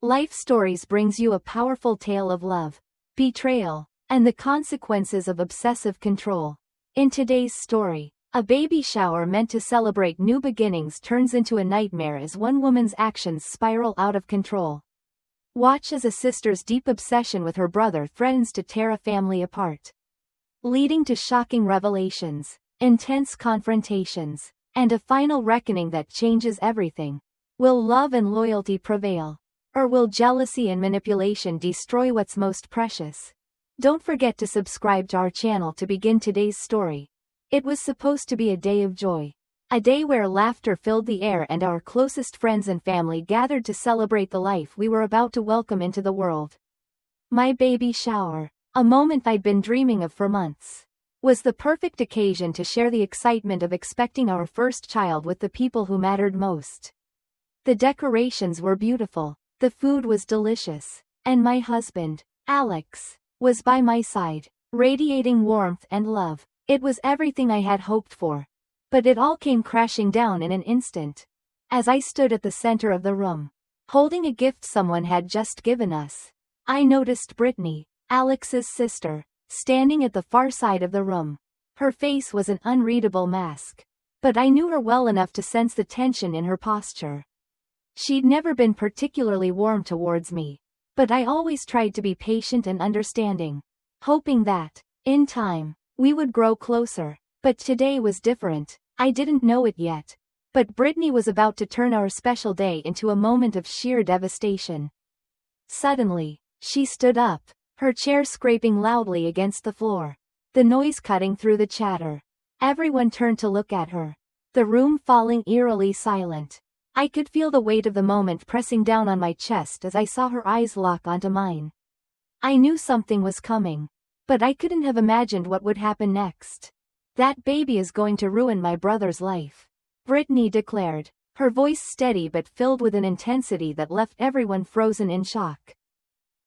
Life Stories brings you a powerful tale of love, betrayal, and the consequences of obsessive control. In today's story, a baby shower meant to celebrate new beginnings turns into a nightmare as one woman's actions spiral out of control. Watch as a sister's deep obsession with her brother threatens to tear a family apart, leading to shocking revelations, intense confrontations, and a final reckoning that changes everything. Will love and loyalty prevail? Or will jealousy and manipulation destroy what's most precious? Don't forget to subscribe to our channel to begin today's story. It was supposed to be a day of joy. A day where laughter filled the air and our closest friends and family gathered to celebrate the life we were about to welcome into the world. My baby shower, a moment I'd been dreaming of for months, was the perfect occasion to share the excitement of expecting our first child with the people who mattered most. The decorations were beautiful, the food was delicious, and my husband, Alex, was by my side, radiating warmth and love. It was everything I had hoped for. But it all came crashing down in an instant. As I stood at the center of the room, holding a gift someone had just given us, I noticed Brittany, Alex's sister, standing at the far side of the room. Her face was an unreadable mask, but I knew her well enough to sense the tension in her posture. She'd never been particularly warm towards me, but I always tried to be patient and understanding, hoping that, in time, we would grow closer. But today was different. I didn't know it yet, but Brittany was about to turn our special day into a moment of sheer devastation. Suddenly, she stood up, her chair scraping loudly against the floor, the noise cutting through the chatter. Everyone turned to look at her, the room falling eerily silent. I could feel the weight of the moment pressing down on my chest as I saw her eyes lock onto mine. I knew something was coming, but I couldn't have imagined what would happen next. "That baby is going to ruin my brother's life," Brittany declared, her voice steady but filled with an intensity that left everyone frozen in shock.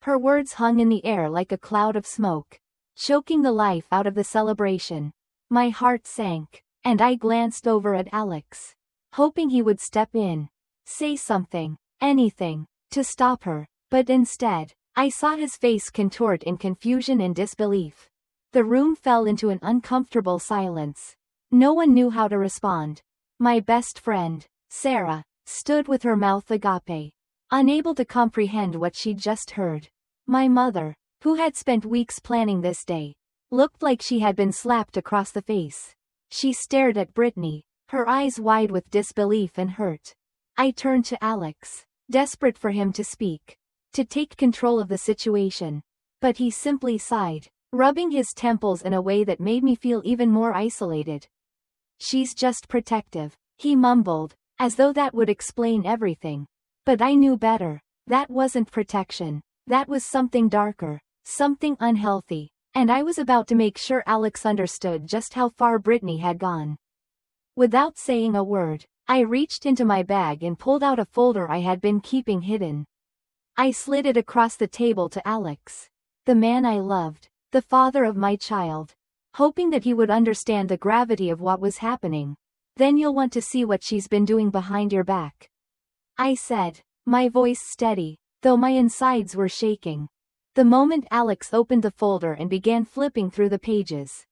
Her words hung in the air like a cloud of smoke, choking the life out of the celebration. My heart sank, and I glanced over at Alex, hoping he would step in, say something, anything, to stop her, but instead, I saw his face contort in confusion and disbelief. The room fell into an uncomfortable silence. No one knew how to respond. My best friend, Sarah, stood with her mouth agape, unable to comprehend what she'd just heard. My mother, who had spent weeks planning this day, looked like she had been slapped across the face. She stared at Brittany, her eyes wide with disbelief and hurt. I turned to Alex, desperate for him to speak, to take control of the situation. But he simply sighed, rubbing his temples in a way that made me feel even more isolated. "She's just protective," he mumbled, as though that would explain everything. But I knew better. That wasn't protection. That was something darker, something unhealthy, and I was about to make sure Alex understood just how far Brittany had gone. Without saying a word, I reached into my bag and pulled out a folder I had been keeping hidden. I slid it across the table to Alex, the man I loved, the father of my child, hoping that he would understand the gravity of what was happening. "Then you'll want to see what she's been doing behind your back," I said, my voice steady, though my insides were shaking. The moment Alex opened the folder and began flipping through the pages,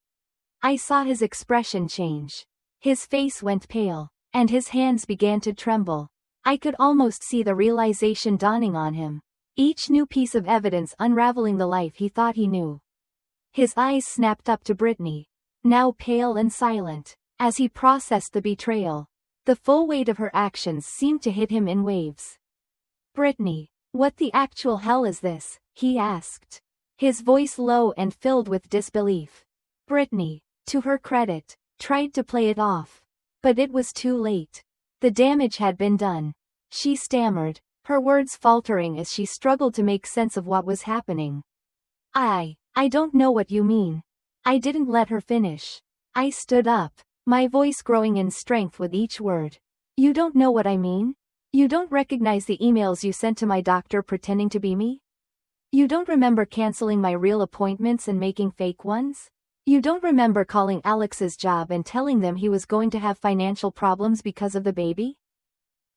I saw his expression change. His face went pale, and his hands began to tremble. I could almost see the realization dawning on him, each new piece of evidence unraveling the life he thought he knew. His eyes snapped up to Brittany, now pale and silent, as he processed the betrayal. The full weight of her actions seemed to hit him in waves. "Brittany, what the actual hell is this?" he asked, his voice low and filled with disbelief. Brittany, to her credit, tried to play it off, but it was too late. The damage had been done. She stammered, her words faltering as she struggled to make sense of what was happening. I don't know what you mean." I didn't let her finish. I stood up, my voice growing in strength with each word. "You don't know what I mean? You don't recognize the emails you sent to my doctor pretending to be me? You don't remember canceling my real appointments and making fake ones? You don't remember calling Alex's job and telling them he was going to have financial problems because of the baby?"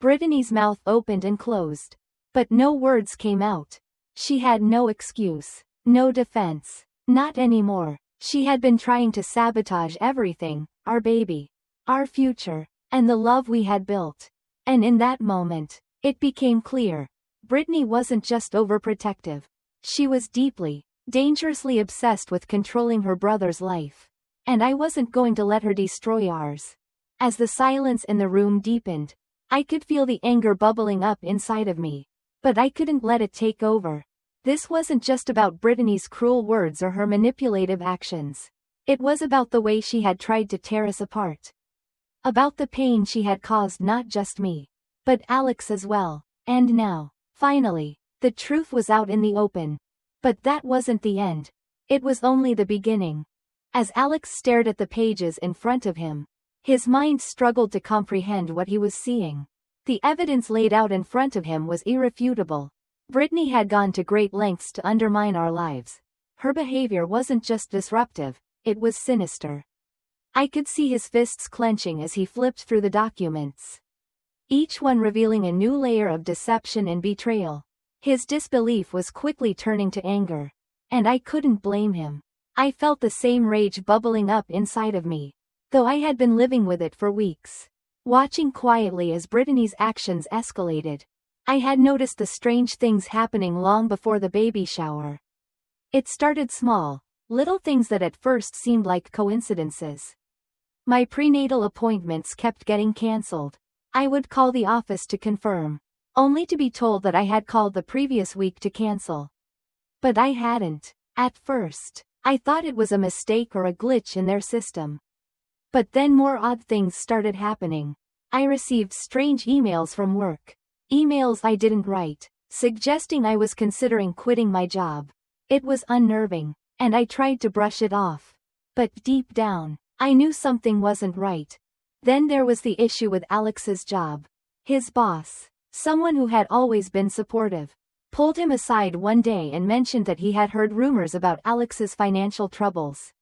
Brittany's mouth opened and closed, But no words came out. She had no excuse, no defense. Not anymore. She had been trying to sabotage everything, our baby, our future, and the love we had built. And in that moment, it became clear. Brittany wasn't just overprotective. She was deeply, dangerously obsessed with controlling her brother's life. And I wasn't going to let her destroy ours. As the silence in the room deepened, I could feel the anger bubbling up inside of me. But I couldn't let it take over. This wasn't just about Brittany's cruel words or her manipulative actions. It was about the way she had tried to tear us apart. About the pain she had caused not just me, but Alex as well. And now, finally, the truth was out in the open. But that wasn't the end. It was only the beginning. As Alex stared at the pages in front of him, his mind struggled to comprehend what he was seeing. The evidence laid out in front of him was irrefutable. Brittany had gone to great lengths to undermine our lives. Her behavior wasn't just disruptive, it was sinister. I could see his fists clenching as he flipped through the documents, each one revealing a new layer of deception and betrayal. His disbelief was quickly turning to anger. And I couldn't blame him. I felt the same rage bubbling up inside of me, though I had been living with it for weeks. Watching quietly as Brittany's actions escalated, I had noticed the strange things happening long before the baby shower. It started small, little things that at first seemed like coincidences. My prenatal appointments kept getting cancelled. I would call the office to confirm, only to be told that I had called the previous week to cancel. But I hadn't. At first, I thought it was a mistake or a glitch in their system. But then more odd things started happening. I received strange emails from work. Emails I didn't write, suggesting I was considering quitting my job. It was unnerving, and I tried to brush it off. But deep down, I knew something wasn't right. Then there was the issue with Alex's job. His boss, someone who had always been supportive, pulled him aside one day and mentioned that he had heard rumors about Alex's financial troubles.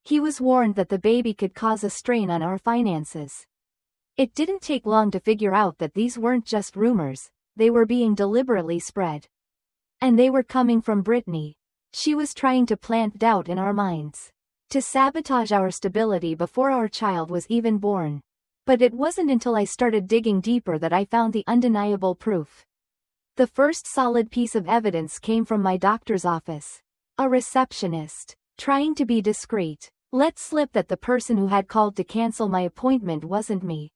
He was warned that the baby could cause a strain on our finances. It didn't take long to figure out that these weren't just rumors, they were being deliberately spread. And they were coming from Brittany. She was trying to plant doubt in our minds, to sabotage our stability before our child was even born. But it wasn't until I started digging deeper that I found the undeniable proof. The first solid piece of evidence came from my doctor's office. A receptionist, trying to be discreet, let slip that the person who had called to cancel my appointment wasn't me.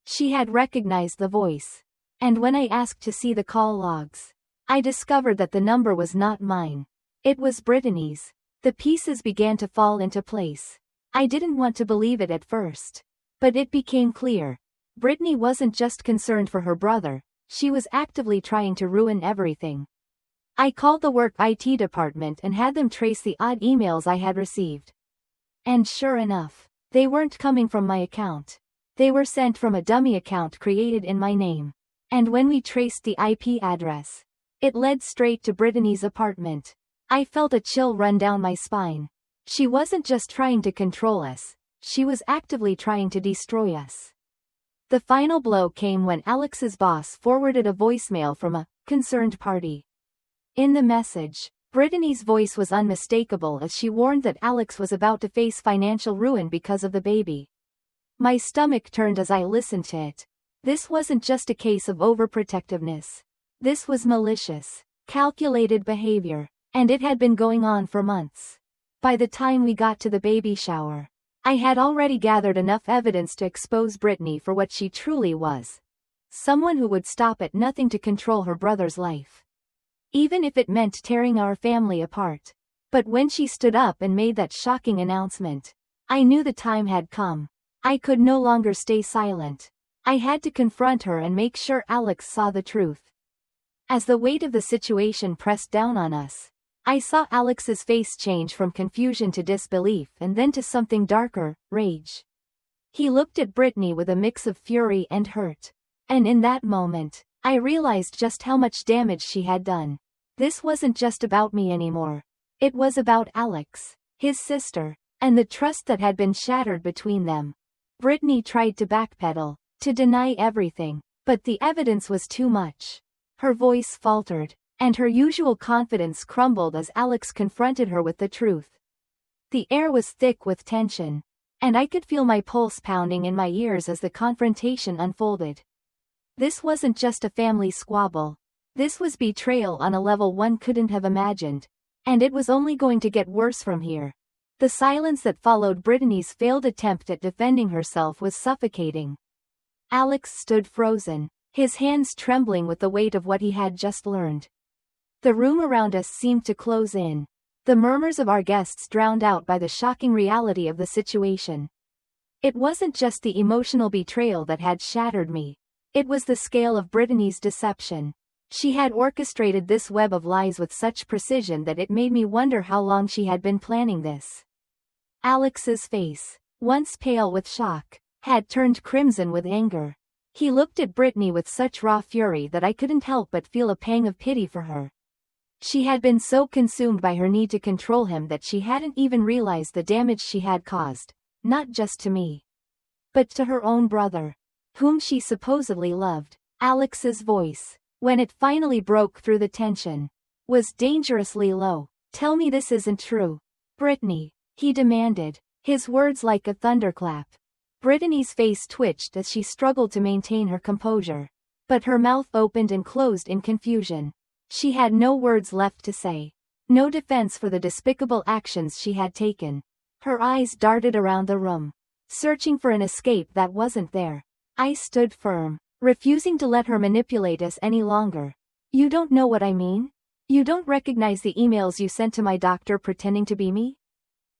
She had recognized the voice. And when I asked to see the call logs, I discovered that the number was not mine. It was Brittany's. The pieces began to fall into place. I didn't want to believe it at first. But it became clear. Brittany wasn't just concerned for her brother, she was actively trying to ruin everything. I called the work IT department and had them trace the odd emails I had received. And sure enough, they weren't coming from my account. They were sent from a dummy account created in my name. And when we traced the IP address, it led straight to Brittany's apartment. I felt a chill run down my spine. She wasn't just trying to control us, she was actively trying to destroy us. The final blow came when Alex's boss forwarded a voicemail from a concerned party. In the message, Brittany's voice was unmistakable as she warned that Alex was about to face financial ruin because of the baby. My stomach turned as I listened to it. This wasn't just a case of overprotectiveness. This was malicious, calculated behavior, and it had been going on for months. By the time we got to the baby shower, I had already gathered enough evidence to expose Brittany for what she truly was. Someone who would stop at nothing to control her brother's life, even if it meant tearing our family apart. But when she stood up and made that shocking announcement, I knew the time had come. I could no longer stay silent. I had to confront her and make sure Alex saw the truth. As the weight of the situation pressed down on us, I saw Alex's face change from confusion to disbelief and then to something darker, rage. He looked at Brittany with a mix of fury and hurt. And in that moment, I realized just how much damage she had done. This wasn't just about me anymore. It was about Alex, his sister, and the trust that had been shattered between them. Brittany tried to backpedal, to deny everything, but the evidence was too much. Her voice faltered, and her usual confidence crumbled as Alex confronted her with the truth. The air was thick with tension, and I could feel my pulse pounding in my ears as the confrontation unfolded. This wasn't just a family squabble. This was betrayal on a level one couldn't have imagined, and it was only going to get worse from here. The silence that followed Brittany's failed attempt at defending herself was suffocating. Alex stood frozen, his hands trembling with the weight of what he had just learned. The room around us seemed to close in, the murmurs of our guests drowned out by the shocking reality of the situation. It wasn't just the emotional betrayal that had shattered me. It was the scale of Brittany's deception. She had orchestrated this web of lies with such precision that it made me wonder how long she had been planning this. Alex's face, once pale with shock, had turned crimson with anger. He looked at Brittany with such raw fury that I couldn't help but feel a pang of pity for her. She had been so consumed by her need to control him that she hadn't even realized the damage she had caused, not just to me, but to her own brother, whom she supposedly loved. Alex's voice, when it finally broke through the tension, was dangerously low. "Tell me this isn't true, Brittany," he demanded, his words like a thunderclap. Brittany's face twitched as she struggled to maintain her composure, but her mouth opened and closed in confusion. She had no words left to say, no defense for the despicable actions she had taken. Her eyes darted around the room, searching for an escape that wasn't there. I stood firm, refusing to let her manipulate us any longer. "You don't know what I mean? You don't recognize the emails you sent to my doctor pretending to be me?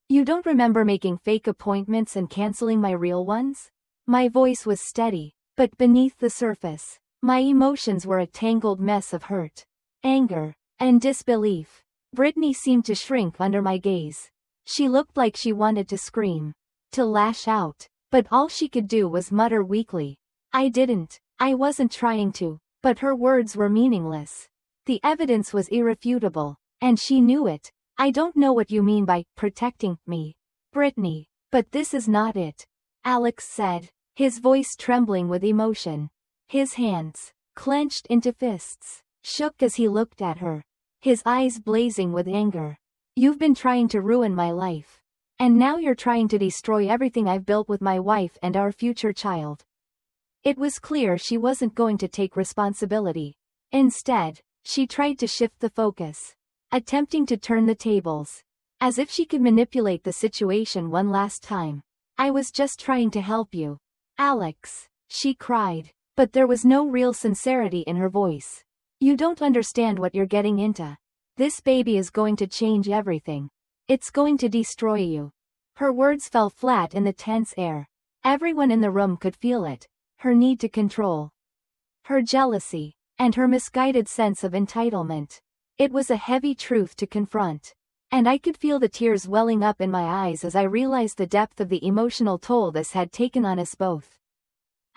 You don't remember making fake appointments and canceling my real ones?" My voice was steady, but beneath the surface, my emotions were a tangled mess of hurt, anger, and disbelief. Brittany seemed to shrink under my gaze. She looked like she wanted to scream, to lash out, but all she could do was mutter weakly. I wasn't trying to, but her words were meaningless. The evidence was irrefutable, and she knew it. "I don't know what you mean by protecting me, Brittany, but this is not it," Alex said, his voice trembling with emotion. His hands, clenched into fists, shook as he looked at her, his eyes blazing with anger. "You've been trying to ruin my life. And now you're trying to destroy everything I've built with my wife and our future child." It was clear she wasn't going to take responsibility. Instead, she tried to shift the focus, attempting to turn the tables, as if she could manipulate the situation one last time. "I was just trying to help you, Alex," she cried, but there was no real sincerity in her voice. "You don't understand what you're getting into. This baby is going to change everything. It's going to destroy you." Her words fell flat in the tense air. Everyone in the room could feel it. Her need to control, her jealousy, and her misguided sense of entitlement. It was a heavy truth to confront, and I could feel the tears welling up in my eyes as I realized the depth of the emotional toll this had taken on us both.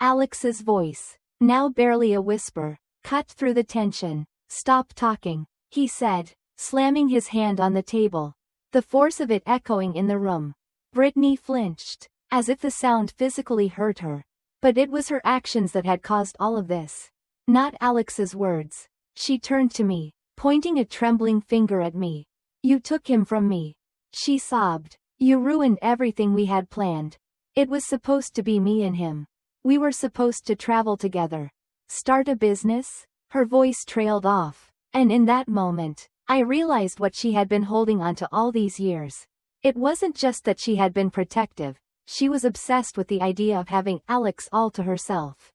Alex's voice, now barely a whisper, cut through the tension. "Stop talking," he said, slamming his hand on the table, the force of it echoing in the room. Brittany flinched, as if the sound physically hurt her. But it was her actions that had caused all of this, not Alex's words. She turned to me, pointing a trembling finger at me. "You took him from me," she sobbed. "You ruined everything we had planned. It was supposed to be me and him. We were supposed to travel together, start a business." Her voice trailed off, and in that moment, I realized what she had been holding on to all these years. It wasn't just that she had been protective. She was obsessed with the idea of having Alex all to herself.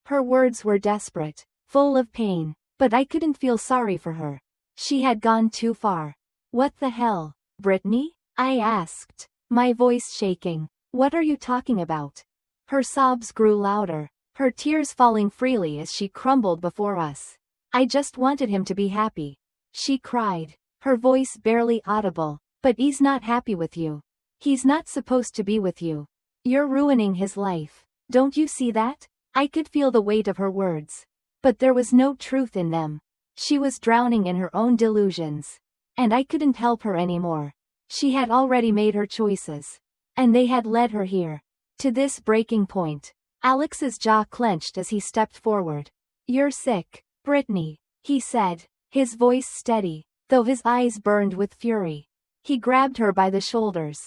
Her words were desperate, full of pain, but I couldn't feel sorry for her. She had gone too far. "What the hell, Brittany?" I asked, my voice shaking. "What are you talking about?" Her sobs grew louder, her tears falling freely as she crumbled before us. "I just wanted him to be happy," she cried, her voice barely audible. "But he's not happy with you. He's not supposed to be with you. You're ruining his life. Don't you see that?" I could feel the weight of her words, but there was no truth in them. She was drowning in her own delusions, and I couldn't help her anymore. She had already made her choices, and they had led her here, to this breaking point. Alex's jaw clenched as he stepped forward. "You're sick, Brittany, he said, his voice steady, though his eyes burned with fury. He grabbed her by the shoulders.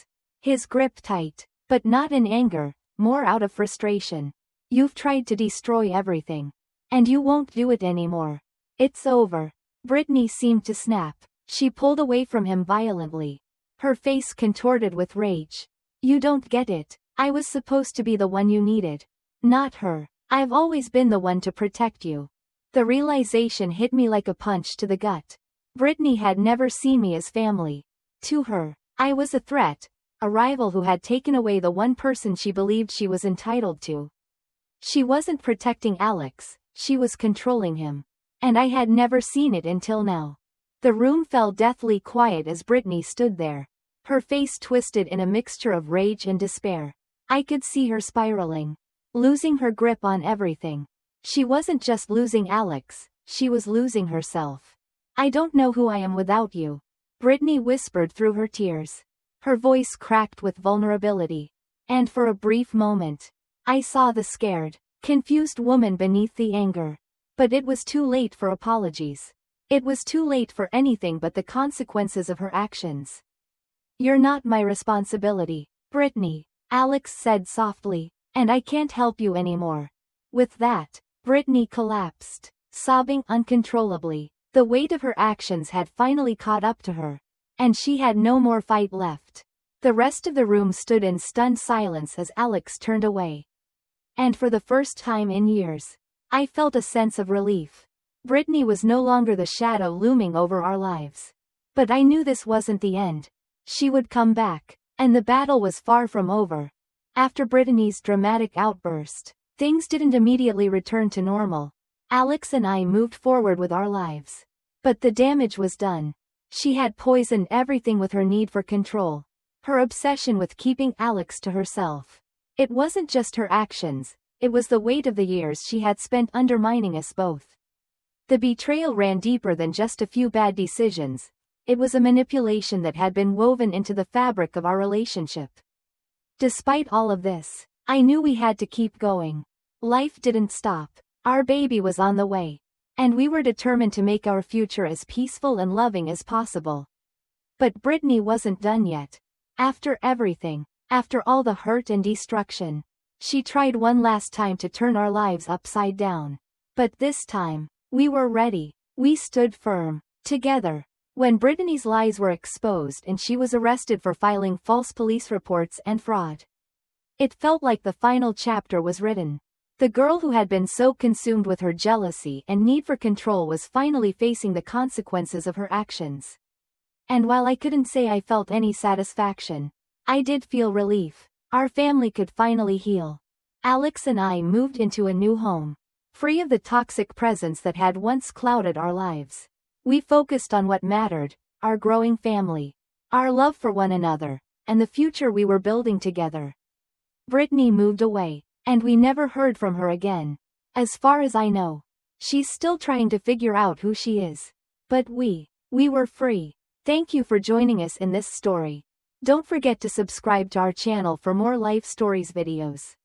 His grip tight, but not in anger, more out of frustration. You've tried to destroy everything. And you won't do it anymore. It's over. Brittany seemed to snap. She pulled away from him violently. Her face contorted with rage. You don't get it. I was supposed to be the one you needed. Not her. I've always been the one to protect you. The realization hit me like a punch to the gut. Brittany had never seen me as family. To her, I was a threat, a rival who had taken away the one person she believed she was entitled to. She wasn't protecting Alex, she was controlling him. And I had never seen it until now. The room fell deathly quiet as Brittany stood there. Her face twisted in a mixture of rage and despair. I could see her spiraling. Losing her grip on everything. She wasn't just losing Alex, she was losing herself. I don't know who I am without you. Brittany whispered through her tears. Her voice cracked with vulnerability. And for a brief moment, I saw the scared, confused woman beneath the anger. But it was too late for apologies. It was too late for anything but the consequences of her actions. You're not my responsibility, Brittany, Alex said softly, and I can't help you anymore. With that, Brittany collapsed, sobbing uncontrollably. The weight of her actions had finally caught up to her, and she had no more fight left. The rest of the room stood in stunned silence as Alex turned away. And for the first time in years, I felt a sense of relief. Brittany was no longer the shadow looming over our lives. But I knew this wasn't the end. She would come back, and the battle was far from over. After Brittany's dramatic outburst, things didn't immediately return to normal. Alex and I moved forward with our lives. But the damage was done. She had poisoned everything with her need for control. Her obsession with keeping Alex to herself. It wasn't just her actions, it was the weight of the years she had spent undermining us both. The betrayal ran deeper than just a few bad decisions. It was a manipulation that had been woven into the fabric of our relationship. Despite all of this, I knew we had to keep going. Life didn't stop. Our baby was on the way. And we were determined to make our future as peaceful and loving as possible. But Brittany wasn't done yet. After everything, after all the hurt and destruction, she tried one last time to turn our lives upside down. But this time, we were ready. We stood firm, together. When Brittany's lies were exposed and she was arrested for filing false police reports and fraud, it felt like the final chapter was written. The girl who had been so consumed with her jealousy and need for control was finally facing the consequences of her actions. And while I couldn't say I felt any satisfaction, I did feel relief. Our family could finally heal. Alex and I moved into a new home, free of the toxic presence that had once clouded our lives. We focused on what mattered, our growing family, our love for one another, and the future we were building together. Brittany moved away, and we never heard from her again. As far as I know, she's still trying to figure out who she is. But we were free. Thank you for joining us in this story. Don't forget to subscribe to our channel for more life stories videos.